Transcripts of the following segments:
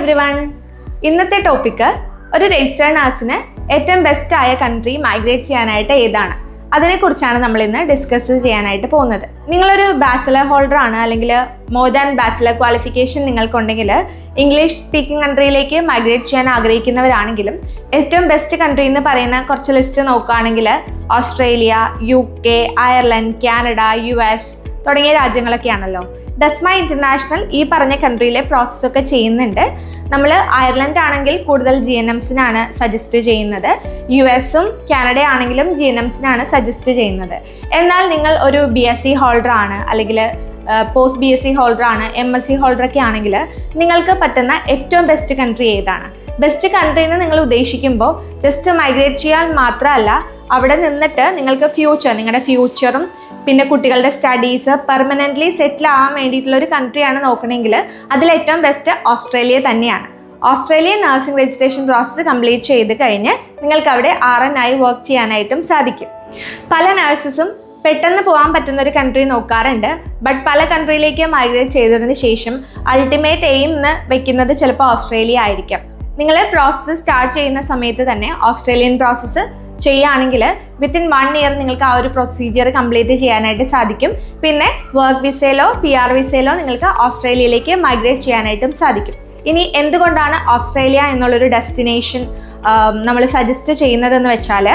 Everyone. ഇന്നത്തെ topic ഒരു registered നഴ്സിന് ഏറ്റവും ബെസ്റ്റ് ആയ കൺട്രി മൈഗ്രേറ്റ് ചെയ്യാനായിട്ട് ഏതാണ്, അതിനെക്കുറിച്ചാണ് നമ്മൾ ഇന്ന് ഡിസ്കസ് ചെയ്യാനായിട്ട് പോകുന്നത്. നിങ്ങളൊരു ബാച്ചിലർ ഹോൾഡർ ആണ്, അല്ലെങ്കിൽ മോർ ദാൻ ബാച്ചിലർ ക്വാളിഫിക്കേഷൻ നിങ്ങൾക്കുണ്ടെങ്കിൽ ഇംഗ്ലീഷ് സ്പീക്കിംഗ് കൺട്രിയിലേക്ക് മൈഗ്രേറ്റ് ചെയ്യാൻ ആഗ്രഹിക്കുന്നവരാണെങ്കിലും ഏറ്റവും ബെസ്റ്റ് കൺട്രി എന്ന് പറയുന്ന കുറച്ച് ലിസ്റ്റ് നോക്കുകയാണെങ്കിൽ Australia, UK, Ireland, Canada, US തുടങ്ങിയ രാജ്യങ്ങളൊക്കെയാണല്ലോ. ഡസ്മ ഇന്റർനാഷണൽ ഈ പറഞ്ഞ കൺട്രിയിലെ പ്രോസസ്സൊക്കെ ചെയ്യുന്നുണ്ട്. നമ്മൾ അയർലൻഡ് ആണെങ്കിൽ കൂടുതൽ GNMസിനാണ് സജസ്റ്റ് ചെയ്യുന്നത്. US-ഉം കാനഡ ആണെങ്കിലും GNMസിനാണ് സജസ്റ്റ് ചെയ്യുന്നത്. എന്നാൽ നിങ്ങൾ ഒരു BSc ഹോൾഡർ ആണ്, അല്ലെങ്കിൽ പോസ്റ്റ് BSc ഹോൾഡർ ആണ്, MSc ഹോൾഡർ ഒക്കെ ആണെങ്കിൽ നിങ്ങൾക്ക് പറ്റുന്ന ഏറ്റവും ബെസ്റ്റ് കൺട്രി ഏതാണ്? ബെസ്റ്റ് കൺട്രി എന്ന് നിങ്ങൾ ഉദ്ദേശിക്കുമ്പോൾ ജസ്റ്റ് മൈഗ്രേറ്റ് ചെയ്യാൻ മാത്രമല്ല, അവിടെ നിന്നിട്ട് നിങ്ങൾക്ക് നിങ്ങളുടെ ഫ്യൂച്ചറും പിന്നെ കുട്ടികളുടെ സ്റ്റഡീസ് പെർമനൻ്റ്ലി സെറ്റിൽ ആവാൻ വേണ്ടിയിട്ടുള്ള ഒരു കൺട്രിയാണ് നോക്കണമെങ്കിൽ അതിലേറ്റവും ബെസ്റ്റ് ഓസ്ട്രേലിയ തന്നെയാണ്. Australian nursing registration process complete ചെയ്ത് കഴിഞ്ഞ് നിങ്ങൾക്ക് അവിടെ RN വർക്ക് ചെയ്യാനായിട്ടും സാധിക്കും. പല നഴ്സസും പെട്ടെന്ന് പോകാൻ പറ്റുന്ന ഒരു കൺട്രി നോക്കാറുണ്ട്. ബട്ട് പല കൺട്രിയിലേക്ക് മൈഗ്രേറ്റ് ചെയ്തതിന് ശേഷം അൾട്ടിമേറ്റ് എയിം എന്ന് വെക്കുന്നത് ചിലപ്പോൾ ഓസ്ട്രേലിയ ആയിരിക്കാം. നിങ്ങൾ പ്രോസസ്സ് സ്റ്റാർട്ട് ചെയ്യുന്ന സമയത്ത് തന്നെ ഓസ്ട്രേലിയൻ പ്രോസസ്സ് ചെയ്യുകയാണെങ്കിൽ വിത്തിൻ 1 ഇയർ നിങ്ങൾക്ക് ആ ഒരു പ്രൊസീജിയർ കംപ്ലീറ്റ് ചെയ്യാനായിട്ട് സാധിക്കും. പിന്നെ വർക്ക് വിസയിലോ PR വിസയിലോ നിങ്ങൾക്ക് ഓസ്ട്രേലിയയിലേക്ക് മൈഗ്രേറ്റ് ചെയ്യാനായിട്ടും സാധിക്കും. ഇനി എന്തുകൊണ്ടാണ് ഓസ്ട്രേലിയ എന്നുള്ളൊരു ഡെസ്റ്റിനേഷൻ നമ്മൾ സജസ്റ്റ് ചെയ്യുന്നതെന്ന് വെച്ചാൽ,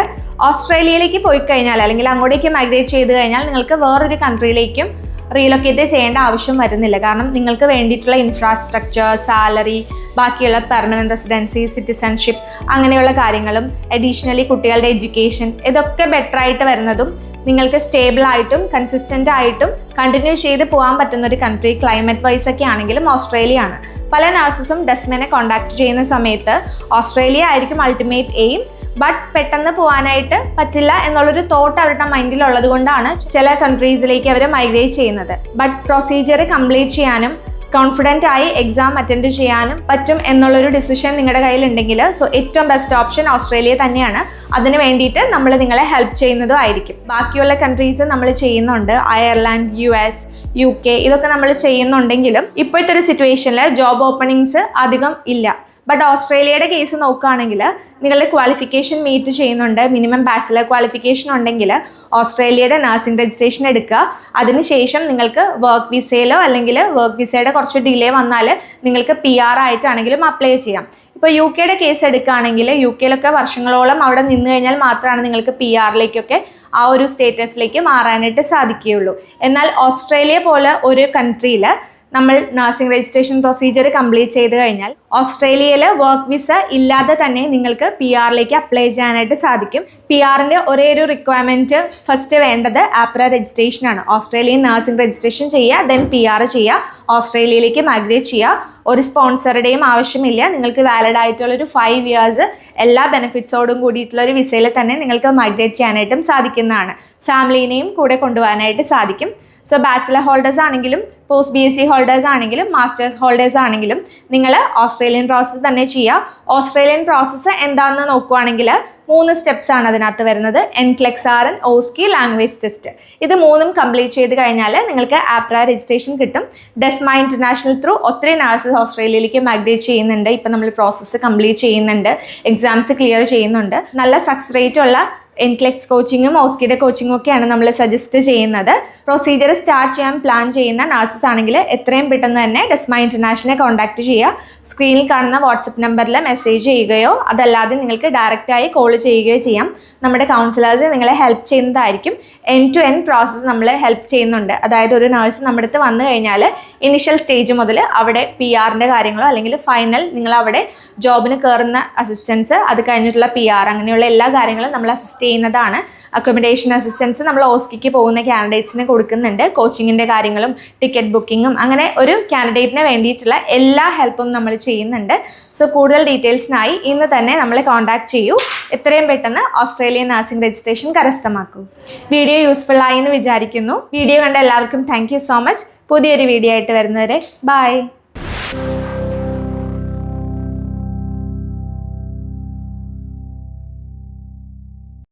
ഓസ്ട്രേലിയയിലേക്ക് പോയി കഴിഞ്ഞാൽ അല്ലെങ്കിൽ അങ്ങോട്ടേക്ക് മൈഗ്രേറ്റ് ചെയ്ത് കഴിഞ്ഞാൽ നിങ്ങൾക്ക് വേറൊരു കൺട്രിയിലേക്കും റീലൊക്കേറ്റ് ചെയ്യേണ്ട ആവശ്യം വരുന്നില്ല. കാരണം നിങ്ങൾക്ക് വേണ്ടിയിട്ടുള്ള ഇൻഫ്രാസ്ട്രക്ചർ, സാലറി, ബാക്കിയുള്ള പെർമനൻറ്റ് റെസിഡൻസി, സിറ്റിസൺഷിപ്പ് അങ്ങനെയുള്ള കാര്യങ്ങളും അഡീഷണലി കുട്ടികളുടെ എഡ്യൂക്കേഷൻ ഇതൊക്കെ ബെറ്റർ ആയിട്ട് വരുന്നതും നിങ്ങൾക്ക് സ്റ്റേബിൾ ആയിട്ടും കൺസിസ്റ്റൻ്റ് ആയിട്ടും കണ്ടിന്യൂ ചെയ്ത് പോകാൻ പറ്റുന്ന ഒരു കൺട്രി ക്ലൈമറ്റ് വൈസ് ഒക്കെ ആണെങ്കിലും ഓസ്ട്രേലിയ ആണ്. പല നഴ്സസും ഡസ്മനെ കോൺടാക്ട് ചെയ്യുന്ന സമയത്ത് ഓസ്ട്രേലിയ ആയിരിക്കും അൾട്ടിമേറ്റ് എയിം. ബട്ട് പെട്ടെന്ന് പോകാനായിട്ട് പറ്റില്ല എന്നുള്ളൊരു തോട്ട് അവരുടെ മൈൻഡിലുള്ളത് കൊണ്ടാണ് ചില കൺട്രീസിലേക്ക് അവർ മൈഗ്രേറ്റ് ചെയ്യുന്നത്. ബട്ട് പ്രൊസീജിയർ കംപ്ലീറ്റ് ചെയ്യാനും കോൺഫിഡൻ്റ് ആയി എക്സാം അറ്റൻഡ് ചെയ്യാനും പറ്റും എന്നുള്ളൊരു ഡിസിഷൻ നിങ്ങളുടെ കയ്യിലുണ്ടെങ്കിൽ ഏറ്റവും ബെസ്റ്റ് ഓപ്ഷൻ ഓസ്ട്രേലിയ തന്നെയാണ്. അതിന് വേണ്ടിയിട്ട് നമ്മൾ നിങ്ങളെ ഹെൽപ്പ് ചെയ്യുന്നതും ആയിരിക്കും. ബാക്കിയുള്ള കൺട്രീസ് നമ്മൾ ചെയ്യുന്നുണ്ട്, അയർലൻഡ്, US, UK ഇതൊക്കെ നമ്മൾ ചെയ്യുന്നുണ്ടെങ്കിലും ഇപ്പോഴത്തെ ഒരു സിറ്റുവേഷനിൽ ജോബ് ഓപ്പണിങ്സ് അധികം ഇല്ല. ബട്ട് ഓസ്ട്രേലിയയുടെ കേസ് നോക്കുകയാണെങ്കിൽ നിങ്ങളുടെ ക്വാളിഫിക്കേഷൻ മീറ്റ് ചെയ്യുന്നുണ്ട്, മിനിമം ബാച്ചിലർ ക്വാളിഫിക്കേഷൻ ഉണ്ടെങ്കിൽ ഓസ്ട്രേലിയയുടെ നഴ്സിംഗ് രജിസ്ട്രേഷൻ എടുക്കുക. അതിനുശേഷം നിങ്ങൾക്ക് വർക്ക് വിസയിലോ അല്ലെങ്കിൽ വർക്ക് വിസയുടെ കുറച്ച് ഡിലേ വന്നാൽ നിങ്ങൾക്ക് PR ആയിട്ടാണെങ്കിലും അപ്ലൈ ചെയ്യാം. ഇപ്പോൾ UKയുടെ കേസ് എടുക്കുകയാണെങ്കിൽ UKയിലൊക്കെ വർഷങ്ങളോളം അവിടെ നിന്ന് കഴിഞ്ഞാൽ മാത്രമാണ് നിങ്ങൾക്ക് PR-ലേക്കൊക്കെ ആ ഒരു സ്റ്റേറ്റസിലേക്ക് മാറാനായിട്ട് സാധിക്കുകയുള്ളൂ. എന്നാൽ ഓസ്ട്രേലിയ പോലെ ഒരു കൺട്രിയിൽ നമ്മൾ നഴ്സിംഗ് രജിസ്ട്രേഷൻ പ്രൊസീജിയർ കംപ്ലീറ്റ് ചെയ്ത് കഴിഞ്ഞാൽ ഓസ്ട്രേലിയയിൽ വർക്ക് വിസ ഇല്ലാതെ തന്നെ നിങ്ങൾക്ക് PR-ലേക്ക് അപ്ലൈ ചെയ്യാനായിട്ട് സാധിക്കും. PR-ൻ്റെ ഒരേ ഒരു റിക്വയർമെൻറ്റ് ഫസ്റ്റ് വേണ്ടത് APRA രജിസ്ട്രേഷൻ ആണ്. ഓസ്ട്രേലിയൻ നഴ്സിംഗ് രജിസ്ട്രേഷൻ ചെയ്യുക, ദെൻ PR ചെയ്യുക, ഓസ്ട്രേലിയയിലേക്ക് മൈഗ്രേറ്റ് ചെയ്യുക. ഒരു സ്പോൺസറുടെയും ആവശ്യമില്ല. നിങ്ങൾക്ക് വാലിഡ് ആയിട്ടുള്ളൊരു 5 ഇയേഴ്സ് എല്ലാ ബെനിഫിറ്റ്സോടും കൂടിയിട്ടുള്ളൊരു വിസയിൽ തന്നെ നിങ്ങൾക്ക് മൈഗ്രേറ്റ് ചെയ്യാനായിട്ടും സാധിക്കുന്നതാണ്. ഫാമിലീനെയും കൂടെ കൊണ്ടുപോകാനായിട്ട് സാധിക്കും. ബാച്ചിലർ ഹോൾഡേഴ്സ് ആണെങ്കിലും പോസ്റ്റ് BSc ഹോൾഡേഴ്സ് ആണെങ്കിലും മാസ്റ്റേഴ്സ് ഹോൾഡേഴ്സ് ആണെങ്കിലും നിങ്ങൾ ഓസ്ട്രേലിയൻ പ്രോസസ്സ് തന്നെ ചെയ്യുക. ഓസ്ട്രേലിയൻ പ്രോസസ്സ് എന്താണെന്ന് നോക്കുകയാണെങ്കിൽ 3 സ്റ്റെപ്സ് ആണ് അതിനകത്ത് വരുന്നത്. NCLEX RN, OSCE, language test. ഇത് 3ഉം കംപ്ലീറ്റ് ചെയ്ത് കഴിഞ്ഞാൽ നിങ്ങൾക്ക് APRA രജിസ്ട്രേഷൻ കിട്ടും. ഡസ്മ ഇന്റർനാഷണൽ ത്രൂ ഒത്തിരി നഴ്സസ് ഓസ്ട്രേലിയയിലേക്ക് മൈഗ്രേറ്റ് ചെയ്യുന്നുണ്ട്. ഇപ്പം നമ്മൾ പ്രോസസ്സ് കംപ്ലീറ്റ് ചെയ്യുന്നുണ്ട്, എക്സാംസ് ക്ലിയർ ചെയ്യുന്നുണ്ട്. നല്ല സക്സസ് റേറ്റ് ഉള്ള NCLEX കോച്ചിങ്ങും OSCEയുടെ കോച്ചിങ്ങും ഒക്കെയാണ് നമ്മൾ സജസ്റ്റ് ചെയ്യുന്നത്. പ്രൊസീജിയർ സ്റ്റാർട്ട് ചെയ്യാൻ പ്ലാൻ ചെയ്യുന്ന നഴ്സസ് ആണെങ്കിൽ എത്രയും പെട്ടെന്ന് തന്നെ ഡസ്മ ഇന്റർനാഷണലെ കോൺടാക്ട് ചെയ്യുക. സ്ക്രീനിൽ കാണുന്ന വാട്സപ്പ് നമ്പറിൽ മെസ്സേജ് ചെയ്യുകയോ അതല്ലാതെ നിങ്ങൾക്ക് ഡയറക്റ്റായി കോൾ ചെയ്യുകയോ ചെയ്യാം. നമ്മുടെ കൗൺസിലേഴ്സ് നിങ്ങളെ ഹെൽപ്പ് ചെയ്യുന്നതായിരിക്കും. എൻഡ് ടു എൻഡ് പ്രോസസ്സ് നമ്മൾ ഹെൽപ്പ് ചെയ്യുന്നുണ്ട്. അതായത് ഒരു നഴ്സ് നമ്മുടെ അടുത്ത് വന്നു കഴിഞ്ഞാൽ ഇനിഷ്യൽ സ്റ്റേജ് മുതൽ അവിടെ PR-ൻ്റെ കാര്യങ്ങളോ അല്ലെങ്കിൽ ഫൈനൽ നിങ്ങൾ അവിടെ ജോബിന് കയറുന്ന അസിസ്റ്റൻസ്, അത് കഴിഞ്ഞിട്ടുള്ള PR അങ്ങനെയുള്ള എല്ലാ കാര്യങ്ങളും നമ്മൾ അസിസ്റ്റ് ചെയ്യുന്നതാണ്. അക്കോമഡേഷൻ അസിസ്റ്റൻസ് നമ്മൾ OSCEക്ക് പോകുന്ന കാൻഡിഡേറ്റ്സിന് കൊടുക്കുന്നുണ്ട്. കോച്ചിങ്ങിൻ്റെ കാര്യങ്ങളും ടിക്കറ്റ് ബുക്കിങ്ങും അങ്ങനെ ഒരു കാൻഡിഡേറ്റിന് വേണ്ടിയിട്ടുള്ള എല്ലാ ഹെൽപ്പും നമ്മൾ ചെയ്യുന്നുണ്ട്. കൂടുതൽ ഡീറ്റെയിൽസിനായി ഇന്ന് തന്നെ നമ്മളെ കോൺടാക്ട് ചെയ്യൂ. എത്രയും പെട്ടെന്ന് ഓസ്ട്രേലിയൻ നഴ്സിംഗ് രജിസ്ട്രേഷൻ കരസ്ഥമാക്കൂ. വീഡിയോ യൂസ്ഫുൾ ആയി എന്ന് വിചാരിക്കുന്നു. വീഡിയോ കണ്ട എല്ലാവർക്കും താങ്ക് യു സോ മച്ച്. പുതിയൊരു വീഡിയോ ആയിട്ട് വരുന്നവരെ ബൈ.